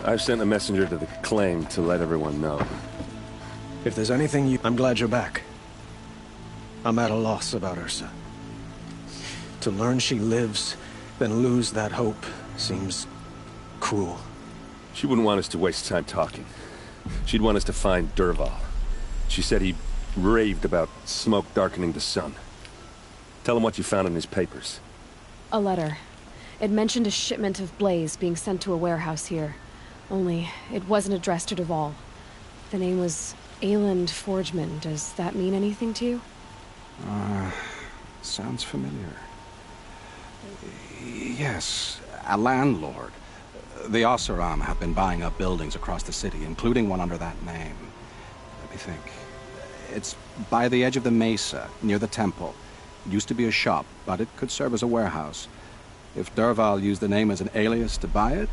I've sent a messenger to the claim to let everyone know. If there's anything you... I'm glad you're back. I'm at a loss about Ursa. To learn she lives, then lose that hope, seems cruel. She wouldn't want us to waste time talking. She'd want us to find Dervahl. She said he raved about smoke darkening the sun. Tell him what you found in his papers. A letter. It mentioned a shipment of blaze being sent to a warehouse here. Only, it wasn't addressed to Dervahl. The name was Ayland Forgeman. Does that mean anything to you? Sounds familiar. Yes, a landlord. The Oseram have been buying up buildings across the city, including one under that name. Let me think. It's by the edge of the mesa, near the temple. It used to be a shop, but it could serve as a warehouse. If Dervahl used the name as an alias to buy it,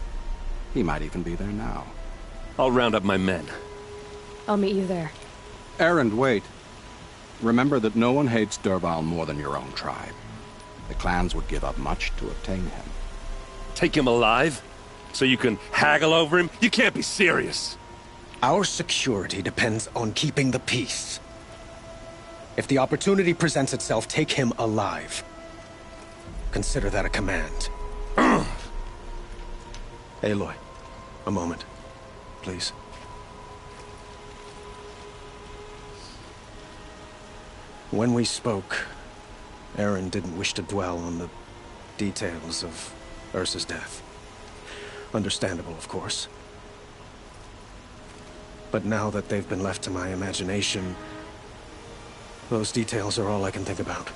he might even be there now. I'll round up my men. I'll meet you there. Erend, wait. Remember that no one hates Dervahl more than your own tribe. The clans would give up much to obtain him. Take him alive? So you can haggle over him? You can't be serious. Our security depends on keeping the peace. If the opportunity presents itself, take him alive. Consider that a command. Aloy, a moment, please. When we spoke, Erend didn't wish to dwell on the details of Ursa's death. Understandable, of course. But now that they've been left to my imagination, those details are all I can think about.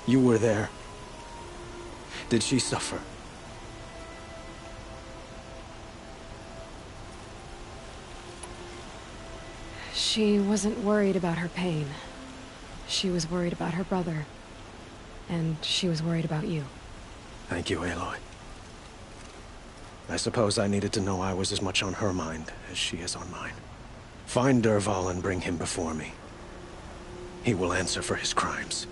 You were there. Did she suffer? She wasn't worried about her pain. She was worried about her brother. And she was worried about you. Thank you, Aloy. I suppose I needed to know I was as much on her mind as she is on mine. Find Dervahl and bring him before me. He will answer for his crimes.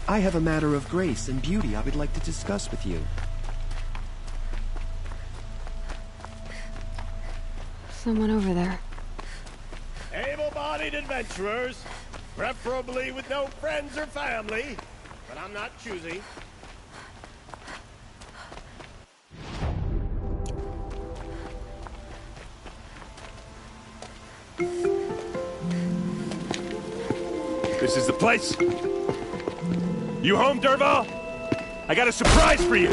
I have a matter of grace and beauty I would like to discuss with you. Someone over there. Able-bodied adventurers, preferably with no friends or family, but I'm not choosy. This is the place. You home, Dervahl? I got a surprise for you.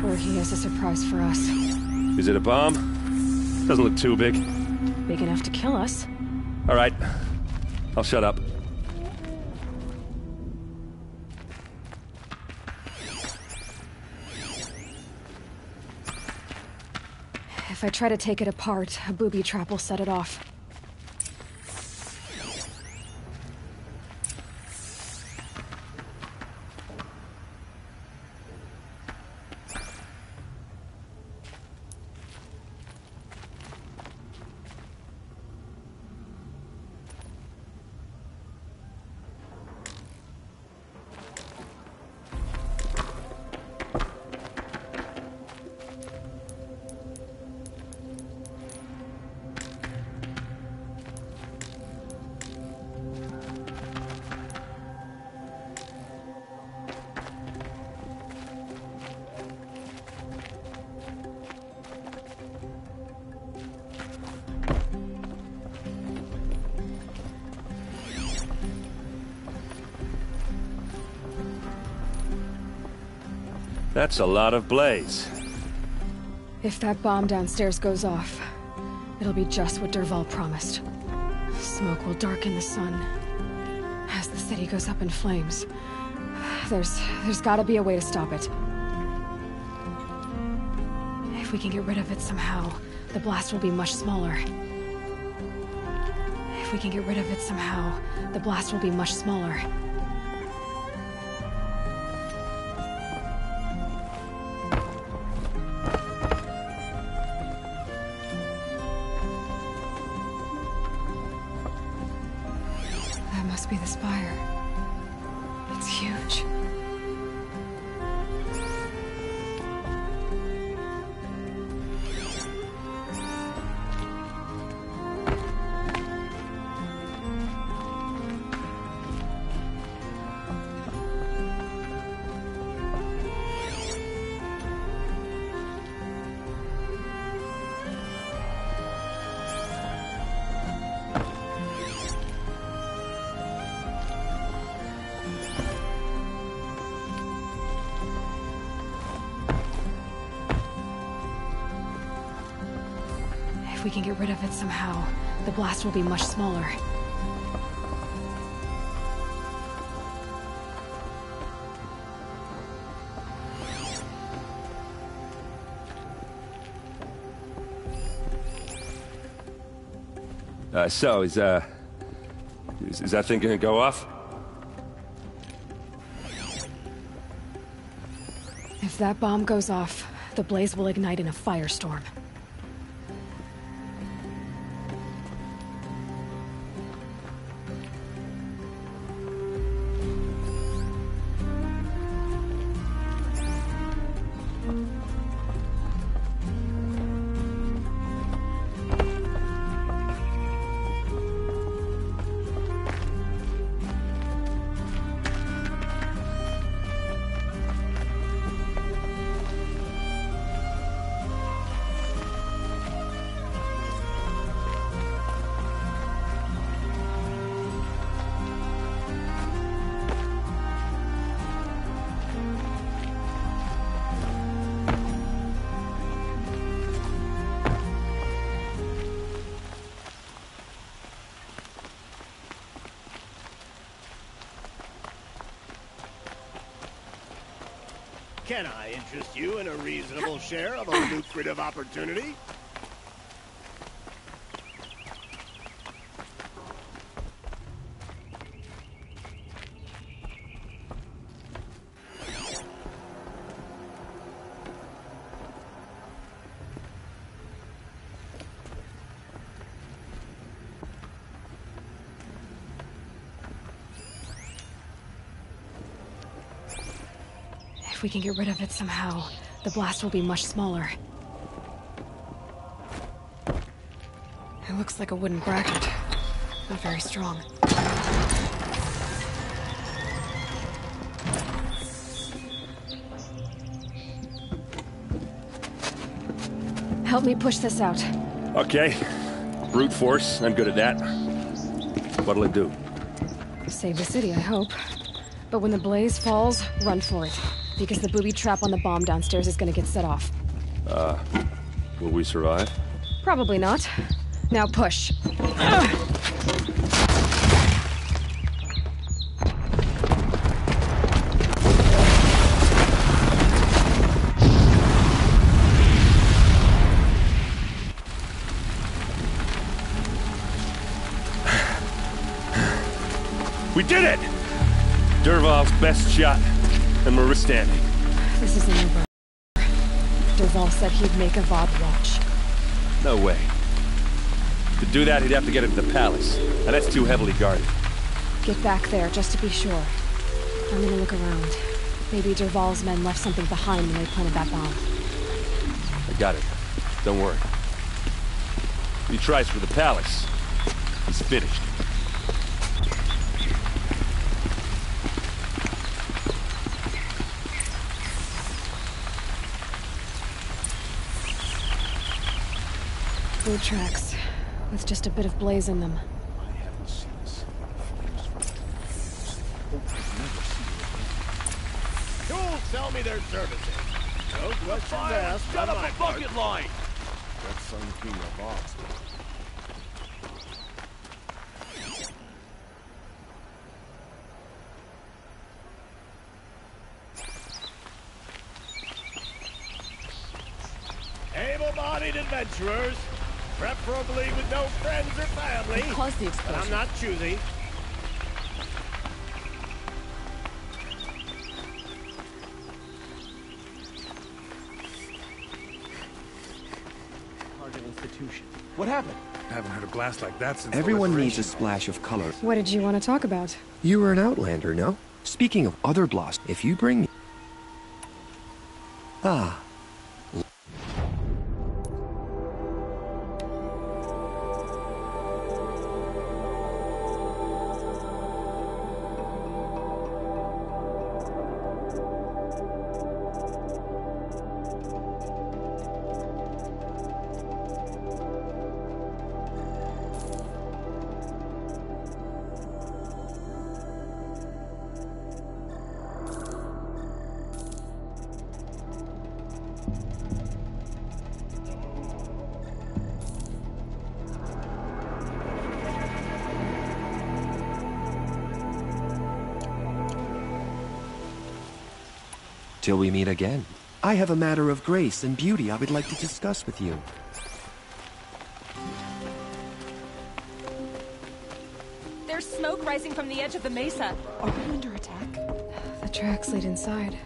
Or he has a surprise for us. Is it a bomb? Doesn't look too big. Big enough to kill us. All right. I'll shut up. If I try to take it apart, a booby trap will set it off. That's a lot of blaze. If that bomb downstairs goes off, it'll be just what Dervahl promised. Smoke will darken the sun as the city goes up in flames. There's gotta be a way to stop it. If we can get rid of it somehow, the blast will be much smaller. If we can get rid of it somehow, the blast will be much smaller. That must be the spire. It's huge. If we can get rid of it somehow, the blast will be much smaller. So, is that thing gonna go off? If that bomb goes off, the blaze will ignite in a firestorm. Can I interest you in a reasonable share of a lucrative opportunity? If we can get rid of it somehow, the blast will be much smaller. It looks like a wooden bracket. Not very strong. Help me push this out. Okay. Brute force, I'm good at that. What'll it do? Save the city, I hope. But when the blaze falls, run for it. Because the booby trap on the bomb downstairs is gonna get set off. Will we survive? Probably not. Now push. We did it! Dervahl's best shot, and we're standing. This isn't over. Dervahl said he'd make a VOD watch. No way. To do that, he'd have to get into the palace, and that's too heavily guarded. Get back there, just to be sure. I'm gonna look around. Maybe Dervahl's men left something behind when they planted that bomb. I got it. Don't worry. If he tries for the palace, he's finished. Boot tracks, with just a bit of blaze in them. I haven't seen this. Flames from the hope I've never seen it again. You'll sell me their services. No questions asked. Shut on up my a part. bucket line! That's Sun King of Ox. Able-bodied adventurers, preferably with no friends or family. What caused the But explosion? I'm not choosy. Target institution. What happened? I haven't heard a blast like that since Everyone the needs a Liberation. splash of color. What did you want to talk about? You were an outlander, no? Speaking of other blasts, if you bring me... Ah. Till we meet again. I have a matter of grace and beauty I would like to discuss with you. There's smoke rising from the edge of the mesa. Are we under attack? The tracks lead inside.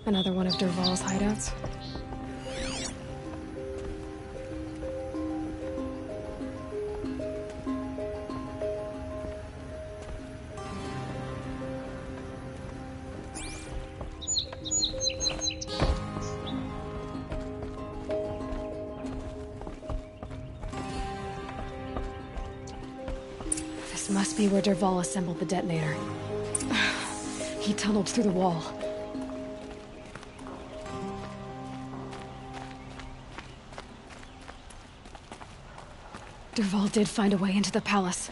Another one of Derval's hideouts. This must be where Derval assembled the detonator. He tunneled through the wall. Derval did find a way into the palace.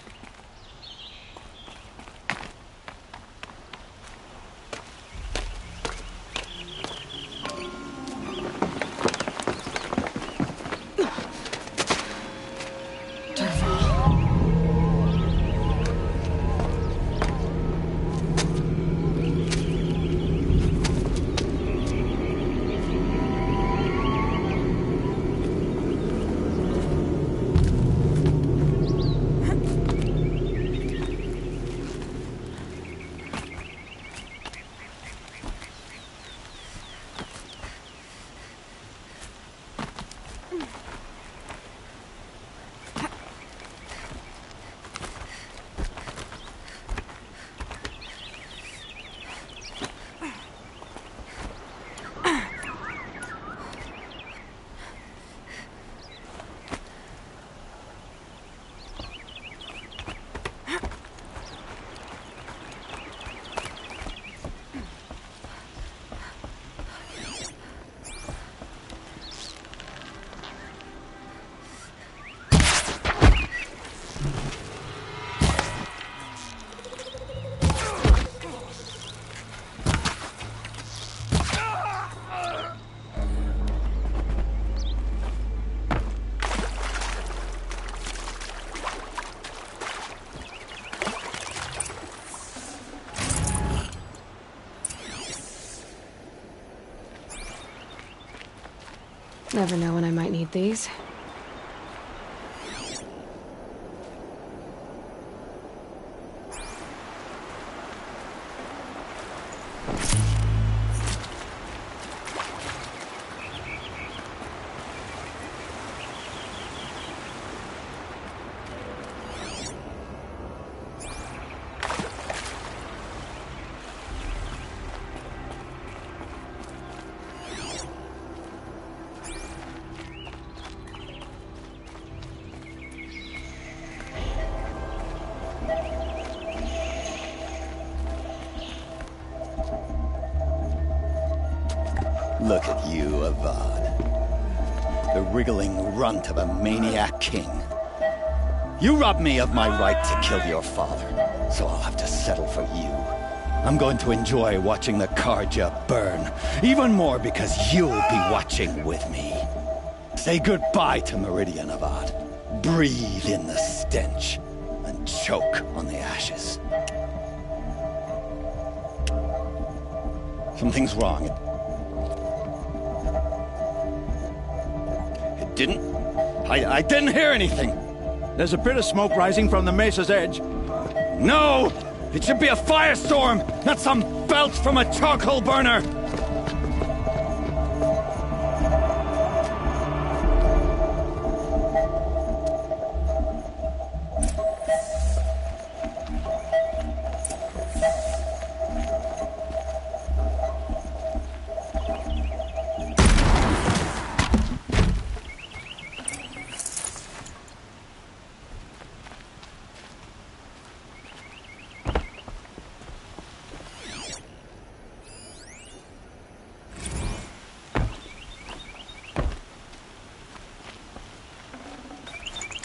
Never know when I might need these. Look at you, Avad. The wriggling runt of a maniac king. You robbed me of my right to kill your father, so I'll have to settle for you. I'm going to enjoy watching the Karja burn. Even more because you'll be watching with me. Say goodbye to Meridian, Avad. Breathe in the stench and choke on the ashes. Something's wrong. It didn't? I didn't hear anything. There's a bit of smoke rising from the mesa's edge. No! It should be a firestorm, not some belch from a charcoal burner!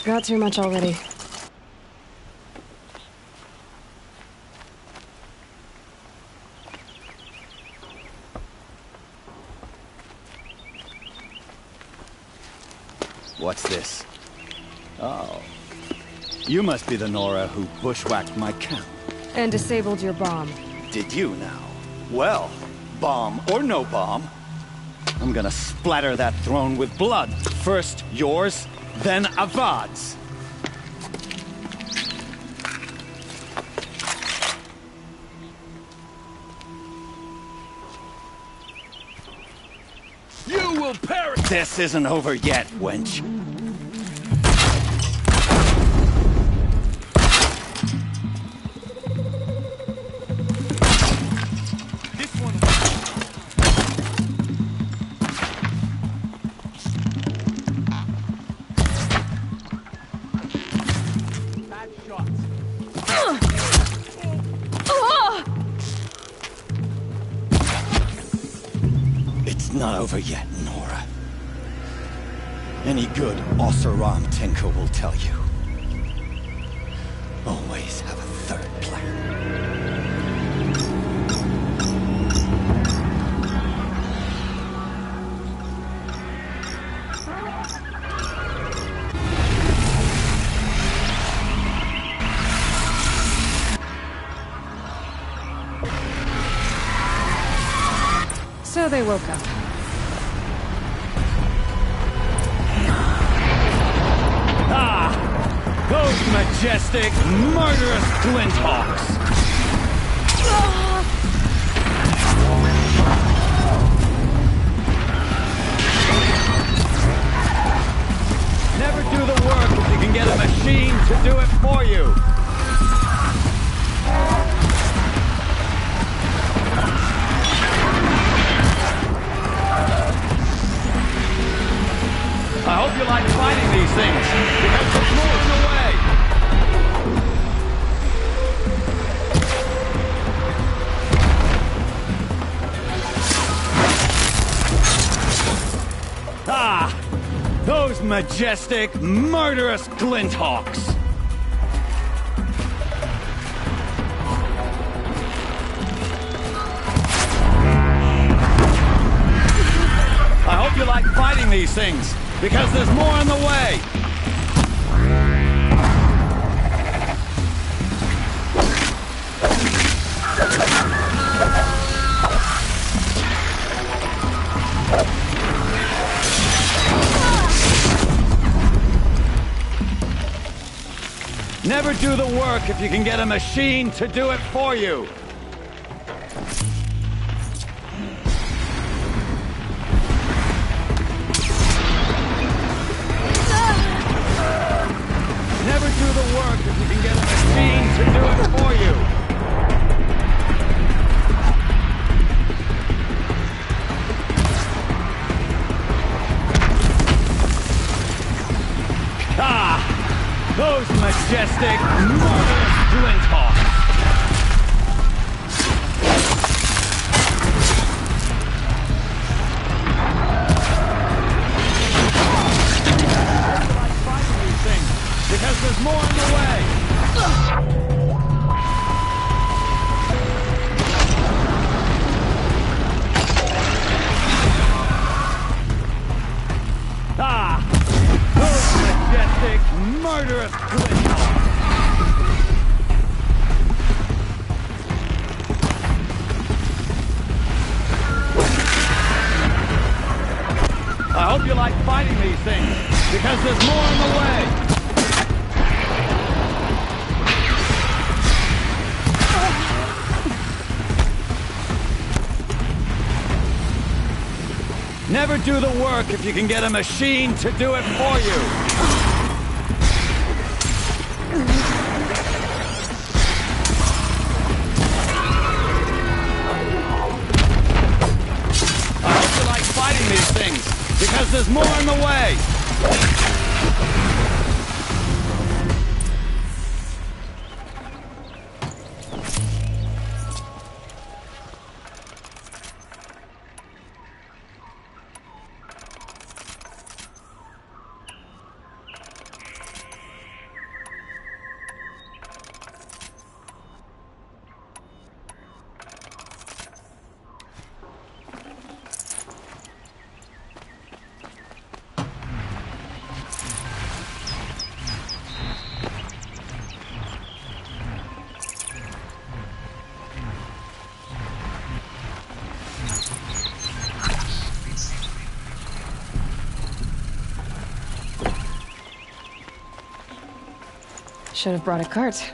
Got too much already. What's this? Oh. You must be the Nora who bushwhacked my camp. And disabled your bomb. Did you now? Well, bomb or no bomb, I'm gonna splatter that throne with blood. First yours, then Avad's. You will perish! This isn't over yet, wench. This one... Bad shot. It's not over yet, Nora. Any good Oseram Tinker will tell you. Always have a third plan. So they woke up. Those majestic, murderous Glinthawks! Never do the work if you can get a machine to do it for you! I hope you like fighting these things, because there's more in the way! Those majestic, murderous Glinthawks! I hope you like fighting these things, because there's more in the way! Never do the work if you can get a machine to do it for you! Never do the work if you can get a machine to do it for you! Those majestic, murderous Glinthawks! Because there's more in the way! Hope you like fighting these things, because there's more in the way. Never do the work if you can get a machine to do it for you. I hope you like fighting these things, because there's more in the way. Should have brought a cart.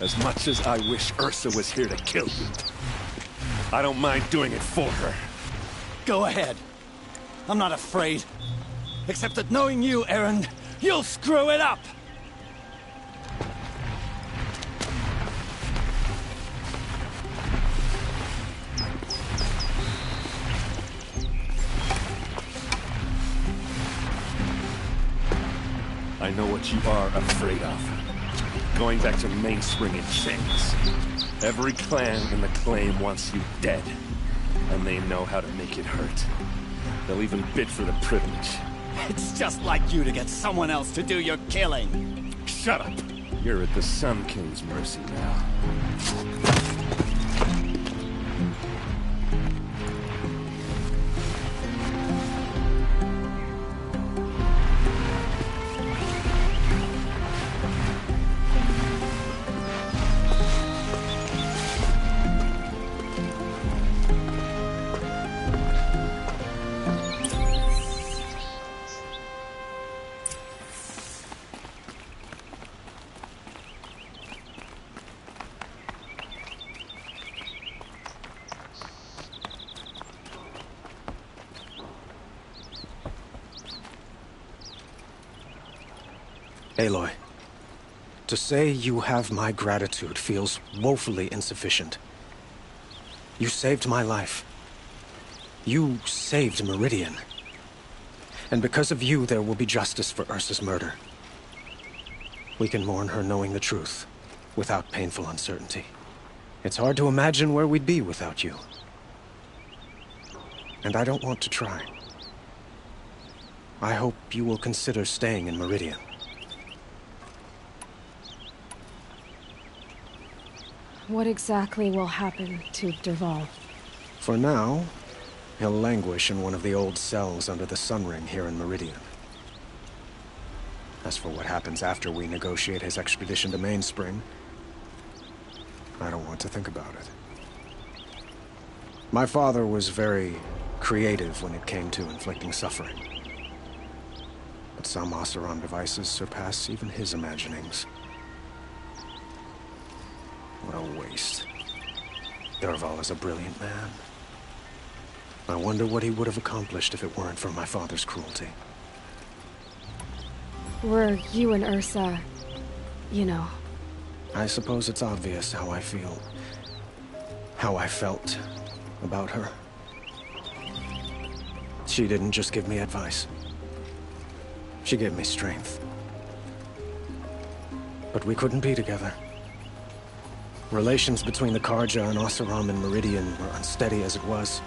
As much as I wish Ursa was here to kill you, I don't mind doing it for her. Go ahead. I'm not afraid. Except that knowing you, Aaron, you'll screw it up! I know what you are afraid of. Going back to Mainspring in chains. Every clan in the claim wants you dead. And they know how to make it hurt. They'll even bid for the privilege. It's just like you to get someone else to do your killing. Shut up! You're at the Sun King's mercy now. Aloy, to say you have my gratitude feels woefully insufficient. You saved my life. You saved Meridian. And because of you, there will be justice for Ursa's murder. We can mourn her knowing the truth, without painful uncertainty. It's hard to imagine where we'd be without you. And I don't want to try. I hope you will consider staying in Meridian. What exactly will happen to Dervahl? For now, he'll languish in one of the old cells under the Sun Ring here in Meridian. As for what happens after we negotiate his extradition to Mainspring, I don't want to think about it. My father was very creative when it came to inflicting suffering. But some Oseram devices surpass even his imaginings. What a waste. Dervahl is a brilliant man. I wonder what he would have accomplished if it weren't for my father's cruelty. Were you and Ursa, you know... I suppose it's obvious how I feel. How I felt about her. She didn't just give me advice. She gave me strength. But we couldn't be together. Relations between the Karja and Oseram and Meridian were unsteady as it was.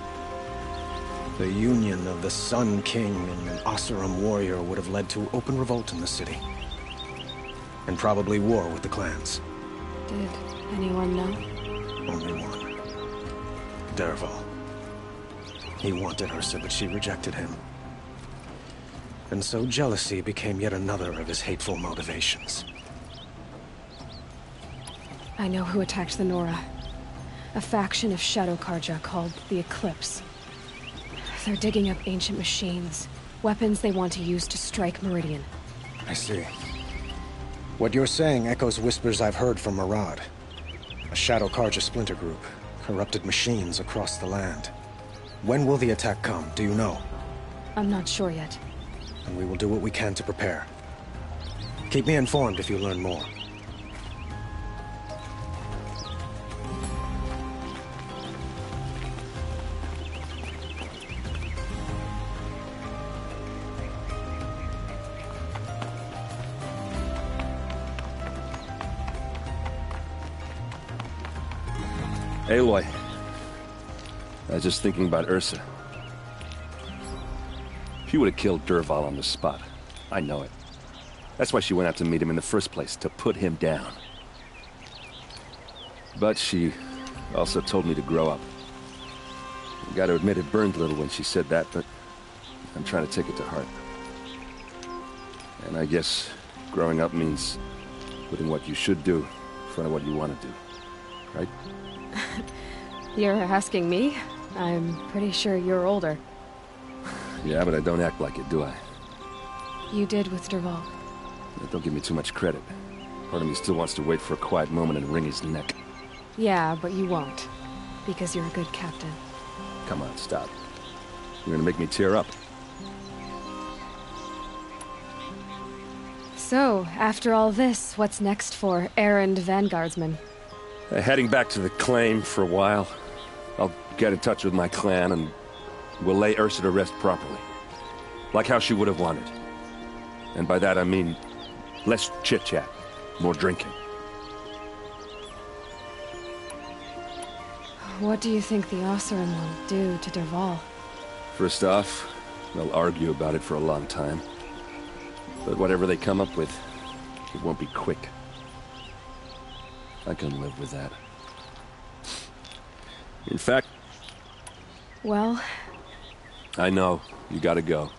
The union of the Sun King and an Oseram warrior would have led to open revolt in the city. And probably war with the clans. Did anyone know? Only one. Dervahl. He wanted Ursa, but she rejected him. And so jealousy became yet another of his hateful motivations. I know who attacked the Nora. A faction of Shadow Karja called the Eclipse. They're digging up ancient machines, weapons they want to use to strike Meridian. I see. What you're saying echoes whispers I've heard from Murad. A Shadow Karja splinter group, corrupted machines across the land. When will the attack come, do you know? I'm not sure yet. And we will do what we can to prepare. Keep me informed if you learn more. Aloy, I was just thinking about Ursa. She would have killed Dervahl on the spot. I know it. That's why she went out to meet him in the first place, to put him down. But she also told me to grow up. I gotta admit it burned a little when she said that, but I'm trying to take it to heart. And I guess growing up means putting what you should do in front of what you want to do. Right? You're asking me? I'm pretty sure you're older. Yeah, but I don't act like it, do I? You did with Dervahl. Don't give me too much credit. Part of me still wants to wait for a quiet moment and wring his neck. Yeah, but you won't. Because you're a good captain. Come on, stop. You're gonna make me tear up. So, after all this, what's next for errand vanguardsman? Heading back to the claim for a while. I'll get in touch with my clan and we'll lay Ursa to rest properly. Like how she would have wanted. And by that I mean less chit-chat, more drinking. What do you think the Oseram will do to Dervahl? First off, they'll argue about it for a long time. But whatever they come up with, it won't be quick. I can live with that. In fact... Well? I know. You gotta go.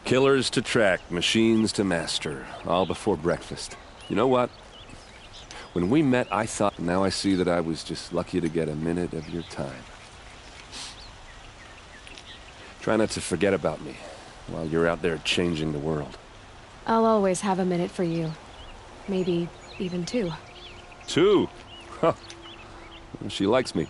Killers to track, machines to master. All before breakfast. You know what? When we met, I thought, now I see that I was just lucky to get a minute of your time. Try not to forget about me while you're out there changing the world. I'll always have a minute for you. Maybe even two. 2? Huh. She likes me.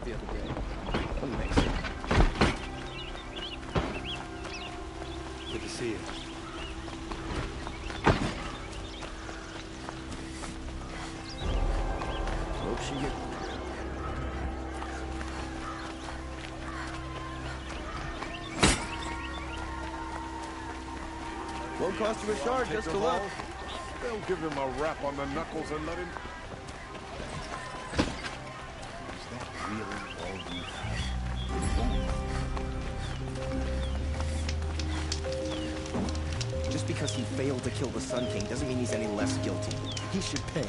The other day. Good to see you. Hope she gets... Won't cost you a shard just to look. They'll give him a rap on the knuckles and let him... really all you have? Just because he failed to kill the Sun King doesn't mean he's any less guilty. He should pay.